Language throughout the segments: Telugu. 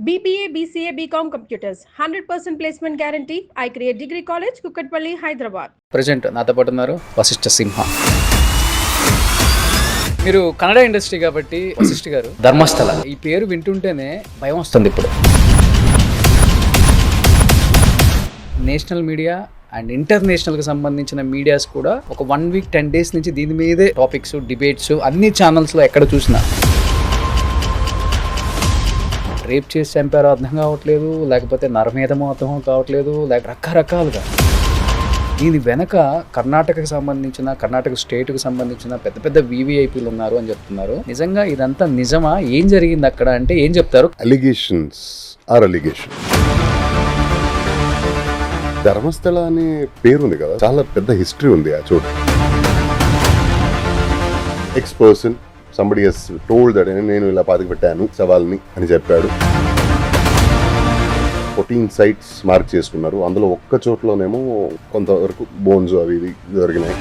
BBA, BCA, BCom Computers. 100% placement guarantee. I create Degree College, Kukatpalli, Hyderabad. Present నాతో పాటు ఉన్నారు వశిష్ఠ సింహ. మీరు కన్నడ ఇండస్ట్రీ కాబట్టి వశిష్ఠ గారు ధర్మస్థల ఈ పేరు వింటుంటేనే భయం వస్తుంది. ఇప్పుడు నేషనల్ మీడియా అండ్ ఇంటర్నేషనల్కి సంబంధించిన మీడియాస్ కూడా ఒక 1 వీక్ 10 days నుంచి దీని మీదే టాపిక్స్, డిబేట్స్ అన్ని ఛానల్స్లో ఎక్కడ చూసినా రేప్ చేసి చంపారో అర్థం కావట్లేదు, లేకపోతే నరమేధమో అర్థం కావట్లేదు, లేక రకరకాలుగా. దీని వెనక కర్ణాటకకు సంబంధించిన, కర్ణాటక స్టేట్కి సంబంధించిన పెద్ద పెద్ద వివిఐపీలు ఉన్నారు అని చెప్తున్నారు. నిజంగా ఇదంతా నిజమా? ఏం జరిగింది అక్కడ అంటే ఏం చెప్తారు? Allegations are allegation. ధర్మస్థల అనే పేరు ఉంది కదా, చాలా పెద్ద హిస్టరీ ఉంది ఆ చోటు. X person somebody has told that నేను ఇలా పాతికి పెట్టాను సవాల్ని అని చెప్పాడు. 14 sites మార్క్ చేసుకున్నారు. అందులో ఒక్క చోట్లోనేమో కొంతవరకు బోన్స్ అవి ఇవి జరిగినాయి.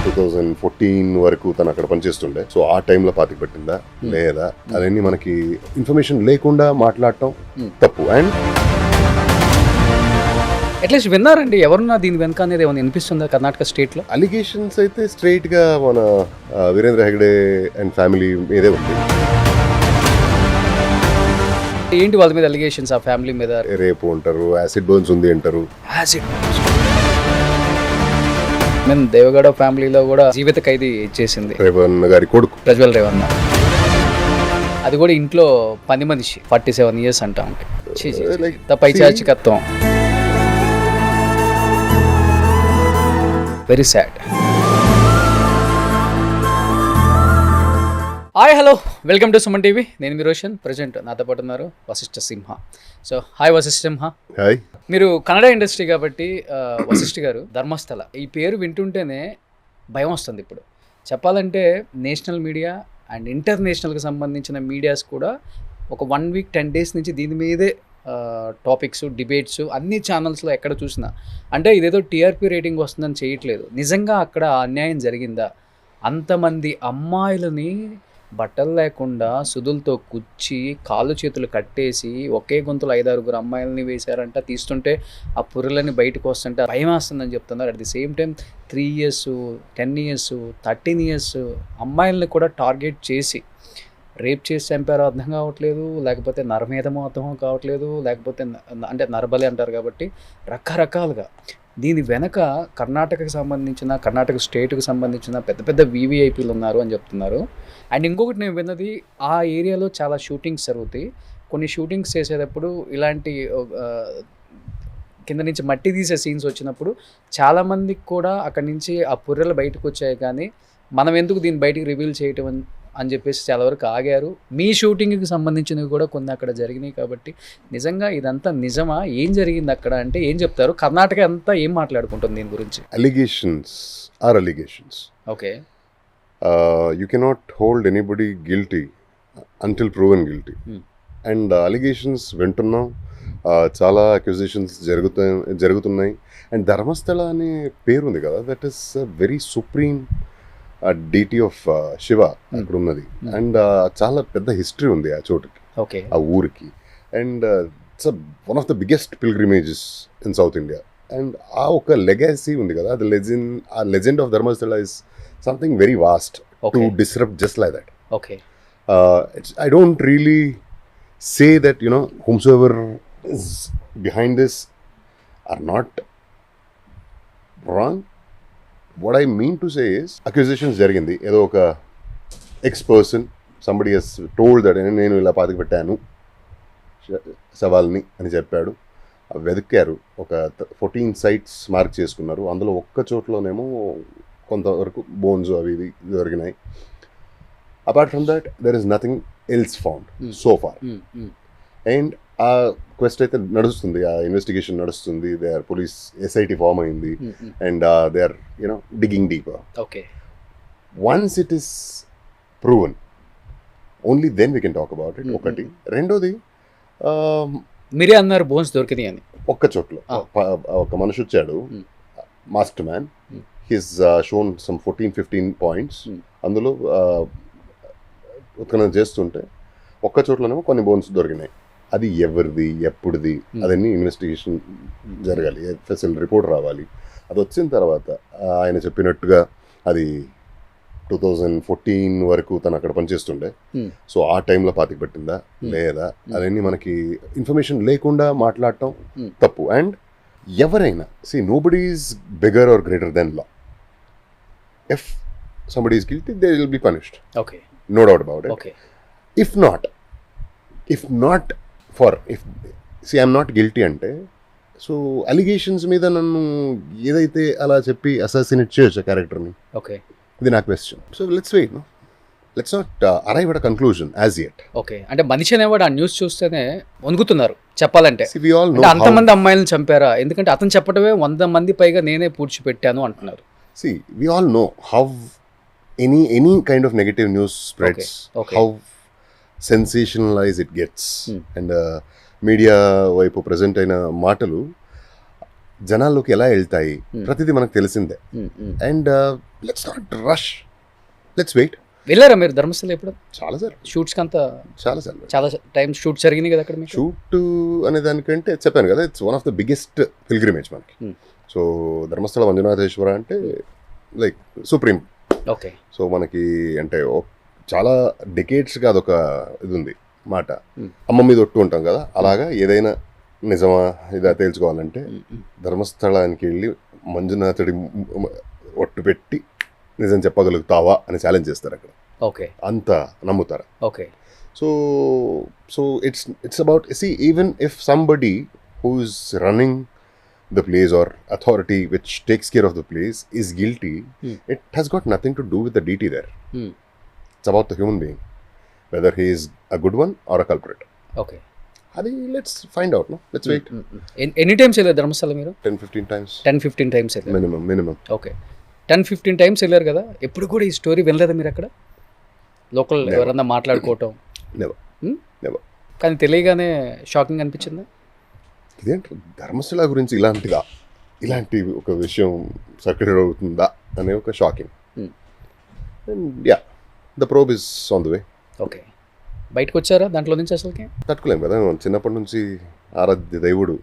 2014 వరకు తను అక్కడ పనిచేస్తుండే. సో ఆ టైంలో పాతికి పెట్టిందా లేదా అవన్నీ మనకి ఇన్ఫర్మేషన్ లేకుండా మాట్లాడటం తప్పు. అండ్ అట్లీస్ట్ విన్నారండి ఎవరున్నా దీని వెనక అనేది ఏమైనా వినిపిస్తుందా కర్ణాటక స్టేట్లో? అలిగేషన్స్ అయితే స్ట్రైట్ గా మన వీరేంద్ర హెగ్డే అండ్ ఫ్యామిలీ మీదే ఉంది. ఏంటి వాళ్ళ మీద అలిగేషన్స్? ఆ ఫ్యామిలీ మీద రేపు అంటారు, యాసిడ్ బర్న్స్ ఉంది అంటారు. మేము దేవగడ ఫ్యామిలీలో కూడా జీవిత ఖైదీ చేసింది రేవన్న గారి కొడుకు ప్రజ్వల్ రేవన్న. అది కూడా ఇంట్లో పని మనిషి 47 years అంటా ఉంటే పైచాచికత్వం. Very sad. Hi hello, welcome to Suman TV. నేను మీ రోషన్. ప్రజెంట్ నాతో పాటు ఉన్నారు Vasishta Simha. So hi Vasishta Simha. Hi. మీరు కన్నడ ఇండస్ట్రీ కాబట్టి వశిష్ఠ గారు ధర్మస్థల ఈ పేరు వింటుంటేనే భయం వస్తుంది. ఇప్పుడు చెప్పాలంటే నేషనల్ మీడియా అండ్ ఇంటర్నేషనల్కి సంబంధించిన మీడియాస్ కూడా ఒక 1 వీక్ 10 days నుంచి దీని మీదే టాపిక్స్, డిబేట్స్ అన్ని ఛానల్స్లో ఎక్కడ చూసినా. అంటే ఇదేదో టీఆర్పీ రేటింగ్ వస్తుందని చేయట్లేదు. నిజంగా అక్కడ అన్యాయం జరిగిందా? అంతమంది అమ్మాయిలని బట్టలు లేకుండా సుదులతో కుచ్చి కాళ్ళు చేతులు కట్టేసి ఒకే గొంతులు 5-6 అమ్మాయిలని వేశారంట. తీస్తుంటే ఆ పుర్రెలని బయటకు వస్తుంటే భయం వేస్తుందని చెప్తున్నారు. At the same time 3 years, 10 years, 13 years అమ్మాయిలని కూడా టార్గెట్ చేసి రేప్ చేసి చంపారో అర్థం కావట్లేదు, లేకపోతే నరమేధమో అర్థం కావట్లేదు, లేకపోతే అంటే నరబలి అంటారు కాబట్టి రకరకాలుగా. దీని వెనక కర్ణాటకకు సంబంధించిన, కర్ణాటక స్టేట్కి సంబంధించిన పెద్ద పెద్ద వివిఐపీలు ఉన్నారు అని చెప్తున్నారు. అండ్ ఇంకొకటి నేను విన్నది, ఆ ఏరియాలో చాలా షూటింగ్స్ జరుగుతాయి. కొన్ని షూటింగ్స్ చేసేటప్పుడు ఇలాంటి కింద నుంచి మట్టి తీసే సీన్స్ వచ్చినప్పుడు చాలామందికి కూడా అక్కడి నుంచి ఆ పుర్రెలు బయటకు వచ్చాయి. కానీ మనం ఎందుకు దీన్ని బయటికి రివీల్ చేయటం అని చెప్పేసి చాలా వరకు ఆగారు. మీ షూటింగ్కి సంబంధించినవి కూడా కొన్ని అక్కడ జరిగినాయి. కాబట్టి నిజంగా ఇదంతా నిజమా? ఏం జరిగింది అక్కడ అంటే ఏం చెప్తారు? కర్ణాటక అంతా ఏం మాట్లాడుకుంటుంది దీని గురించి? Allegations or allegations. Okay. You cannot hold anybody guilty until proven guilty. And allegations వింటున్నాం, చాలా అక్యూజేషన్స్ జరుగుతున్నాయి. అండ్ ధర్మస్థల అనే పేరు ఉంది కదా, that is very supreme deity of Shiva అక్కడ ఉన్నది. అండ్ చాలా పెద్ద హిస్టరీ ఉంది ఆ చోటుకి, ఆ ఊరికి. And it's one of the biggest pilgrimages in south India. And ఆ ఒక లెగసీ ఉంది కదా, ఆ legend of Dharmasthala is something very vast to disrupt just like that. I don't really say that, you know, whomsoever is behind this are not wrong. What I mean to say is accusations jarigindi edo oka ex person somebody has told that nenu ila paatiki pettanu savalni ani cheppadu. వెదికారు. ఒక 14 sites మార్క్ చేసుకున్నారు. అందులో ఒక్క చోట్లోనేమో కొంతవరకు బోన్స్ అవి ఇవి జరిగినాయి. Apart from that there is nothing else found so far. And ఆ క్వెస్ట్ అయితే నడుస్తుంది, ఆ ఇన్వెస్టిగేషన్ నడుస్తుంది. They are police SIT form అయింది. And they are you know digging deeper. Once it is proven only then we can talk about it. ఒకటి. రెండోది, మీరే అన్నారు బోన్స్ దొరికినాయి అని. ఒక్క చోట్ల ఒక మనిషి వచ్చాడు, master man. He's shown some 14-15 points. అందులో ఉత్ఖనన చేస్తుంటే ఒక్క చోట్లనేమో కొన్ని బోన్స్ దొరికినాయి. అది ఎవరిది, ఎప్పుడుది, అదన్నీ ఇన్వెస్టిగేషన్ జరగాలి, ఎఫ్ఎస్ఎల్ రిపోర్ట్ రావాలి. అది వచ్చిన తర్వాత ఆయన చెప్పినట్టుగా అది 2014 వరకు తను అక్కడ పనిచేస్తుండే. సో ఆ టైంలో పాతికి పెట్టిందా లేదా అవన్నీ మనకి ఇన్ఫర్మేషన్ లేకుండా మాట్లాడటం తప్పు. అండ్ ఎవరైనా nobody is bigger or greater than law. If somebody is guilty, they will be punished. Okay. No doubt about it. Okay. If not I'm not guilty అంటే సో అలిగేషన్స్ మీద నన్ను ఏదైతే అలా చెప్పి అసాసినేట్ చేయొచ్చు క్యారెక్టర్ని. ఓకే, ఇది నా question. So let's wait, no let's not arrive at a conclusion as yet. Okay, అంటే మనిషి అనేవాడు ఆ న్యూస్ చూస్తేనే వణుకుతున్నారు చెప్పాలంటే. We all know అంతమంది అమ్మాయిలను చంపారా, ఎందుకంటే అతను చెప్పడమే 100 మంది పైగా నేనే పూడ్చిపెట్టాను అంటున్నారు. we all know how any kind of negative news spreads. Okay. How sensationalized it gets. And media వైపు ప్రజెంట్ అయిన మాటలు జనాల్లోకి ఎలా వెళ్తాయి ప్రతిదీ మనకు తెలిసిందే. And let's not rush, let's wait. వెళ్ళారా మీరు ధర్మస్థల ఎప్పుడు? చాలాసార్లు షూట్స్కి అంతా చాలా టైం షూట్ జరిగింది కదా అక్కడ. షూట్ అనే దానికంటే చెప్పాను కదా, it's one of the biggest pilgrimage మనకి. సో ధర్మస్థల మంజునాథేశ్వర అంటే లైక్ సుప్రీం. ఓకే, సో మనకి అంటే చాలా డెకేడ్స్గా అదొక ఇది ఉంది మాట. అమ్మ మీద ఒట్టు ఉంటాం కదా, అలాగా ఏదైనా నిజమా ఇదా తేల్చుకోవాలంటే ధర్మస్థలానికి వెళ్ళి మంజునాథుడి ఒట్టు పెట్టి నిజం చెప్పగలుగుతావా అని ఛాలెంజ్ చేస్తారు అక్కడ. ఓకే, అంత నమ్ముతారు. Okay, so it's about even if somebody who is running the place or authority which takes care of the place is guilty, it has got nothing to do with the deity there. It's about the human being, whether he is a good one or a culprit. Okay, adi let's find out, no, let's wait. Any times వెళ్ళారు ధర్మస్థల మీరు? 10-15 times. 10-15 times వెళ్ళారు minimum. ఓకే, 10-15 times వెళ్ళారు కదా. ఎప్పుడు కూడా ఈ స్టోరీ వినలేదా మీరు అక్కడ? లోకల్ ఎవరన్నా మాట్లాడుకోవటం? నెవర్. కానీ తెలియగానే షాకింగ్ అనిపించిందా? ఇదేంటి ధర్మస్థల గురించి ఇలాంటి ఒక విషయం సర్క్యులేట్ అవుతుందా అనే ఒక shocking. Yeah, the probe is on the way. Okay, బయటకు వచ్చారా దాంట్లో నుంచి? అసలుకి తట్టుకోలేము కదా, చిన్నప్పటి నుంచి ఆరాధ్య దేవుడు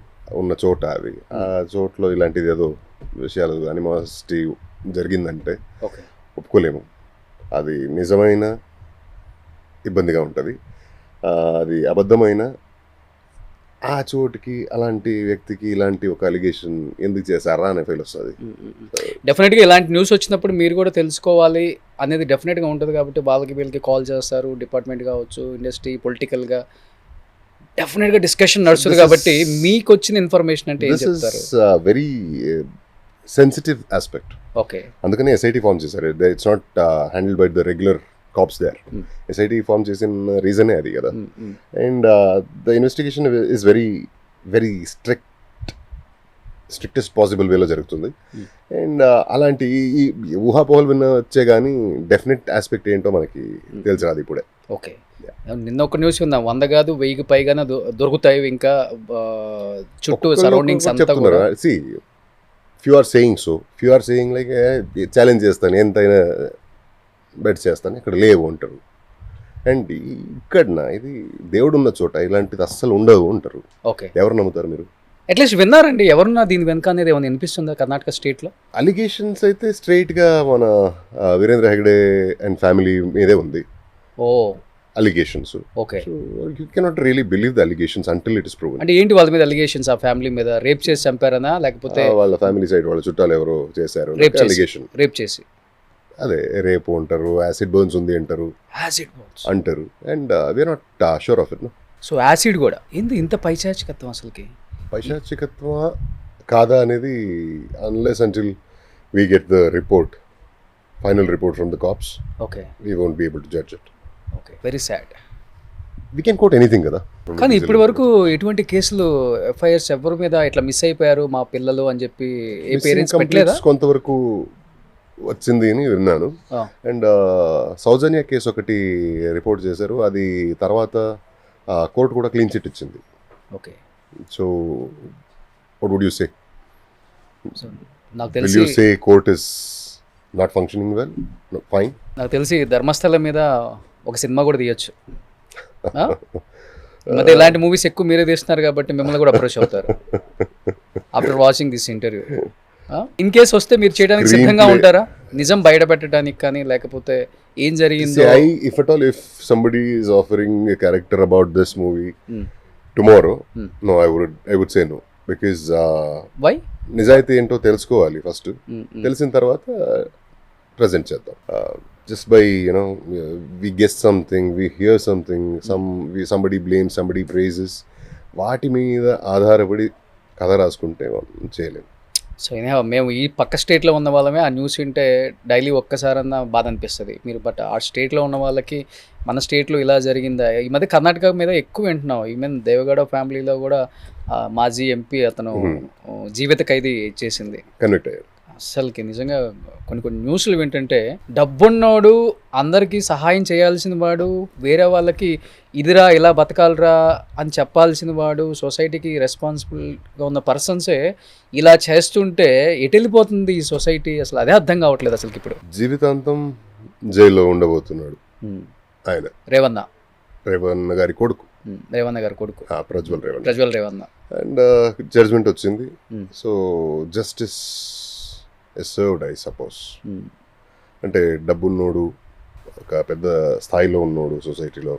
ఉన్న చోట అది. ఆ చోట్లో ఇలాంటిది ఏదో విషయాలు అనిమాసిటీ జరిగిందంటే ఒప్పుకోలేము. అది నిజమైన ఇబ్బందిగా ఉంటుంది, అది అబద్ధమైన ఆ చోటుకి అలాంటి వ్యక్తికి ఇలాంటి ఒక అలిగేషన్ ఎందుకు చేశారా అనే ఫీల్ వస్తుంది. డెఫినెట్గా ఇలాంటి న్యూస్ వచ్చినప్పుడు మీరు కూడా తెలుసుకోవాలి అనేది డెఫినెట్గా ఉంటుంది. కాబట్టి వాళ్ళకి వీళ్ళకి కాల్ చేస్తారు, డిపార్ట్మెంట్ కావచ్చు, ఇండస్ట్రీ, పొలిటికల్గా డెఫినెట్గా డిస్కషన్ నడుస్తుంది. కాబట్టి మీకు వచ్చిన ఇన్ఫర్మేషన్ అంటే ఏం చెప్తారు? Very sensitive aspect. ఓకే, అందుకని ఎస్ఐటి ఫార్మ్ చేశారు. It's not handled by the regular cops there. SIT form చేసిన రీజనే అది కదా. And the investigation is very very strictest possible వేలో జరుగుతుంది. అండ్ అలాంటి ఈ ఊహాపోహలు విన్న వచ్చే కానీ డెఫినెట్ ఆస్పెక్ట్ ఏంటో మనకి తెలిసిరాదు ఇప్పుడే. ఓకే, నిన్న ఒక న్యూస్ ఉందా, 100 కాదు 1000 పైగానే దొరుకుతాయి ఇంకా చుట్టూ సరౌండింగ్స్ అంతా కూడా. Few are saying like challenge చేస్తాను, ఎంతైనా బెట్ చేస్తాను, ఇక్కడ లేవు అంటారు. అండ్ ఇక్కడ ఇది దేవుడు ఉన్న చోట ఇలాంటిది అస్సలు ఉండవు అంటారు. ఓకే, ఎవరు నమ్ముతారు మీరు? అట్లీస్ట్ విన్నారండి ఎవరున్నా దీని వెనక అనేది ఏమైనా వినిపిస్తుందా కర్ణాటక స్టేట్లో? అలిగేషన్స్ అయితే స్ట్రైట్గా మన వీరేంద్ర హెగ్డే అండ్ ఫ్యామిలీ మీదే ఉంది. ఓ allegations. Okay, you cannot really believe the allegations until it is proven. అంటే ఏంటి వాళ్ళ మీద అలిగేషన్స్? ఆ ఫ్యామిలీ మీద రేప్ చేసి చంపారనా, లేకపోతే వాళ్ళ ఫ్యామిలీ సైడ్ వాళ్ళ చుట్టాలు ఎవరో చేశారు అలిగేషన్? రేప్ చేసి, అదే రేపు అంటారు, యాసిడ్ బర్న్స్ ఉంది అంటారు, అంటారు. And we're not sure of it. So acid కూడా ఇంత పైశాచికత్వం అసలుకి పైశాచికత్వమా కాదా అనేది unless until we get the report, final report from the cops, okay, we won't be able to judge it. Okay, very sad. We can quote anything కదా. కానీ ఇప్పటి వరకు ఎటువంటి కేసులు ఎఫ్ఐఆర్స్ ఎవరి మీద ఇట్లా మిస్ అయిపోయారు మా పిల్లలు అని చెప్పి ఏ పేరెంట్స్ పెట్టలేదా? కొంతవరకు వచ్చింది అని విన్నాను. అండ్ సౌజన్య కేసు ఒకటి రిపోర్ట్ చేశారు, అది తర్వాత కోర్టు కూడా క్లీన్ చిట్ ఇచ్చింది. Okay, so what would you say? నాకు తెలిసి court is not functioning well, fine. నాకు తెలిసి ధర్మస్థలం మీద ఒక సినిమా కూడా తీయొచ్చు. మరి ఇలాంటి మూవీస్ ఎక్కువ మీరే తీస్తున్నారు కాబట్టి మిమ్మల్ని కూడా అప్రోచ్ అవుతారు after watching this interview. In case వస్తే మీరు చేయడానికి సిద్ధంగా ఉంటారా, నిజం బయట పెట్టడానికి కానీ, లేకపోతే ఏం జరిగిందో? If at all, if somebody is offering a character about this movie tomorrow, no, I would say no, because why? నిజాయితీ ఏంటో తెలుసుకోవాలి ఫస్ట్. తెలిసిన తర్వాత ప్రజెంట్ చేద్దాం. Just by, we guess something, we hear something, somebody blames, somebody praises, వాటి మీద ఆధారపడి కథ రాసుకుంటే చేయలేము. సో మేము ఈ పక్క స్టేట్లో ఉన్న వాళ్ళమే ఆ న్యూస్ వింటే డైలీ ఒక్కసారన్నా బాధ అనిపిస్తుంది. మీరు బట్ ఆ స్టేట్లో ఉన్న వాళ్ళకి మన స్టేట్లో ఇలా జరిగిందా? ఈ మధ్య కర్ణాటక మీద ఎక్కువ వింటున్నాం. ఈవెన్ దేవగౌడ ఫ్యామిలీలో కూడా మాజీ ఎంపీ అతను జీవిత ఖైదీ చేసింది. కనెక్ట్ అయ్యారు. అసలుకి నిజంగా కొన్ని న్యూస్లు వింటుంటే డబ్బున్నోడు అందరికీ సహాయం చేయాల్సిన వాడు, వేరే వాళ్ళకి ఇదిరా ఇలా బతకాలరా అని చెప్పాల్సిన వాడు, సొసైటీకి రెస్పాన్సిబుల్గా ఉన్న పర్సన్సే ఇలా చేస్తుంటే ఎటు వెళ్ళిపోతుంది ఈ సొసైటీ? అసలు అదే అర్థం కావట్లేదు అసలు. ఇప్పుడు జీవితాంతం జైల్లో ఉండబోతున్నాడు ఆయన, రేవన్న గారి కొడుకు. రేవన్న గారి కొడుకు ప్రజ్వల్ రేవన్న. అండ్ జడ్జ్మెంట్ వచ్చింది. So justice is served, I suppose. అంటే డబ్బున్నోడు, ఒక పెద్ద స్థాయిలో ఉన్నోడు, సొసైటీలో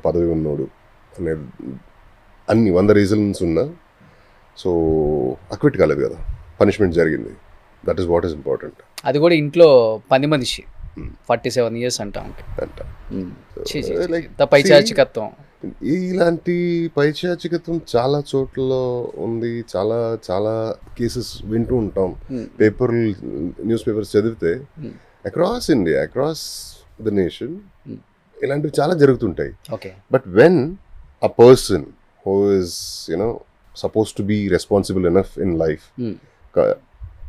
పదవి ఉన్నోడు అనే అన్ని 100 రీజన్స్ ఉన్నా సో అక్విట్ కాలేదు కదా, పనిష్మెంట్ జరిగింది. That is what is important. అది కూడా ఇంట్లో పని మనిషి 47 years అంట. పైచాచికత్వం, ఇలాంటి పైచాచికత్వం చాలా చోట్ల ఉంది. చాలా చాలా కేసెస్ వింటూ ఉంటాం. న్యూస్ పేపర్స్ చదివితే across India, across the nation ఇలాంటివి చాలా జరుగుతుంటాయి. But when a person who is suppose to be responsible enough in life,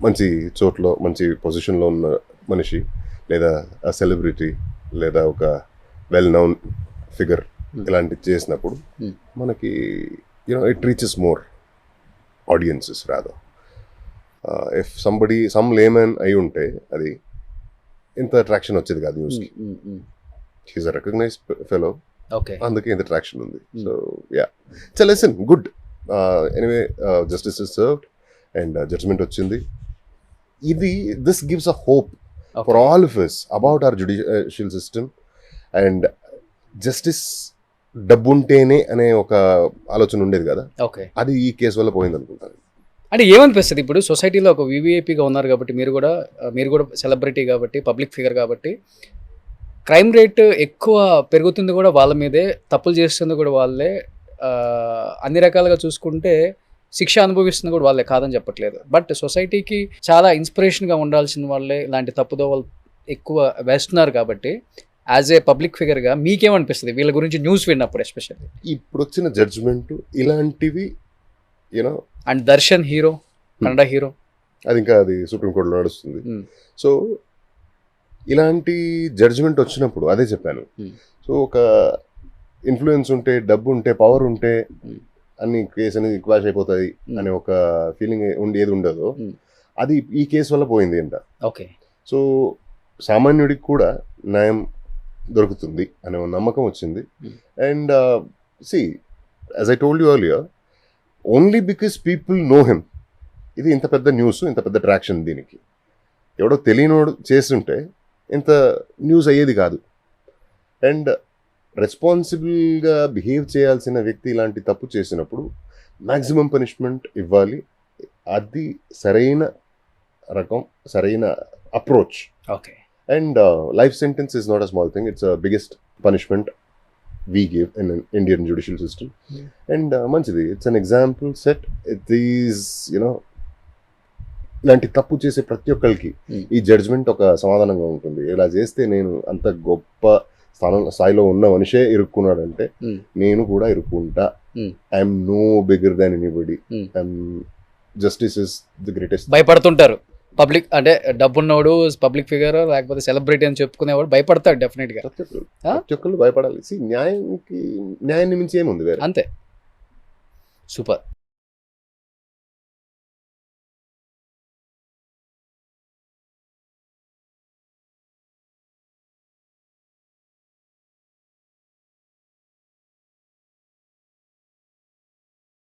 మంచి చోట్ల మంచి పొజిషన్లో ఉన్న మనిషి, లేదా సెలబ్రిటీ, లేదా ఒక వెల్ నౌన్ ఫిగర్ ఇలాంటివి చేసినప్పుడు మనకి it reaches more audiences rather. If some layman అయి ఉంటే అది ఇంత అట్రాక్షన్ వచ్చేది కాదు న్యూస్కి. హీస్ అ రికగ్నైజ్డ్ ఫెలో, అందుకే ఇంత అట్రాక్షన్ ఉంది. So yeah, it's a lesson, good. Anyway, justice is served and judgement వచ్చింది. This gives a hope for all of us about our judicial system. And justice డబ్బు ఉంటేనే అనే ఒక ఆలోచన ఉండేది కదా, అది ఈ కేసు వల్ల పోయింది అనుకుంటాను. అంటే ఏమనిపిస్తుంది ఇప్పుడు సొసైటీలో ఒక వివిఐపిగా ఉన్నారు కాబట్టి, మీరు కూడా సెలబ్రిటీ కాబట్టి, పబ్లిక్ ఫిగర్ కాబట్టి, క్రైమ్ రేట్ ఎక్కువ పెరుగుతుంది కూడా వాళ్ళ మీదే, తప్పులు చేస్తుంది కూడా వాళ్ళే, అన్ని రకాలుగా చూసుకుంటే శిక్ష అనుభవిస్తుంది కూడా వాళ్ళే, కాదని చెప్పట్లేదు. బట్ సొసైటీకి చాలా ఇన్స్పిరేషన్గా ఉండాల్సిన వాళ్ళే ఇలాంటి తప్పుదోవలు ఎక్కువ వేస్తున్నారు. కాబట్టి యాజ్ ఏ పబ్లిక్ ఫిగర్గా మీకేమనిపిస్తుంది వీళ్ళ గురించి న్యూస్ విన్నప్పుడు? ఎస్పెషల్లీ ఇప్పుడు వచ్చిన జడ్జ్మెంట్ ఇలాంటివి, and Darshan hero, Kannada hero, అది ఇంకా అది సుప్రీంకోర్టులో నడుస్తుంది. సో ఇలాంటి జడ్జ్మెంట్ వచ్చినప్పుడు అదే చెప్పాను. సో ఒక ఇన్ఫ్లుయెన్స్ ఉంటే, డబ్బు ఉంటే, పవర్ ఉంటే అన్ని కేసు అనేది క్వాష్ అయిపోతుంది అనే ఒక ఫీలింగ్ ఏది ఉండదో అది ఈ కేసు వల్ల పోయింది అంట. సో సామాన్యుడికి కూడా న్యాయం దొరుకుతుంది అనే నమ్మకం వచ్చింది. And see, as I told you earlier, only because people know him, ఇది ఇంత పెద్ద న్యూస్, ఇంత పెద్ద ట్రాక్షన్. దీనికి ఎవడో తెలియనోడు చేస్తుంటే ఇంత న్యూస్ అయ్యేది కాదు. అండ్ రెస్పాన్సిబుల్గా బిహేవ్ చేయాల్సిన వ్యక్తి ఇలాంటి తప్పు చేసినప్పుడు మ్యాక్సిమం పనిష్మెంట్ ఇవ్వాలి. అది సరైన రకం, సరైన approach. And life sentence is not a small thing. It's a biggest punishment we give in an Indian judicial system. And manchidi, it's an example set. These, ఇలాంటి తప్పు చేసే ప్రతి ఒక్కరికి ఈ జడ్జ్మెంట్ ఒక సమాధానంగా ఉంటుంది. ఇలా చేస్తే నేను అంత గొప్ప స్థాయిలో ఉన్న మనిషే ఇరుక్కున్నాడంటే నేను కూడా ఇరుక్కుంటా. I'm no bigger than anybody. Justice is the greatest. భయపడుతుంటారు పబ్లిక్, అంటే డబ్బున్నోడు, పబ్లిక్ ఫిగర్, లేకపోతే సెలబ్రిటీ అని చెప్పుకునేవాడు భయపడతాడు డెఫినెట్గా. ప్రతి ఒక్కళ్ళు భయపడాలి. న్యాయాన్ని మించి ఏముంది వేరే. అంతే. సూపర్.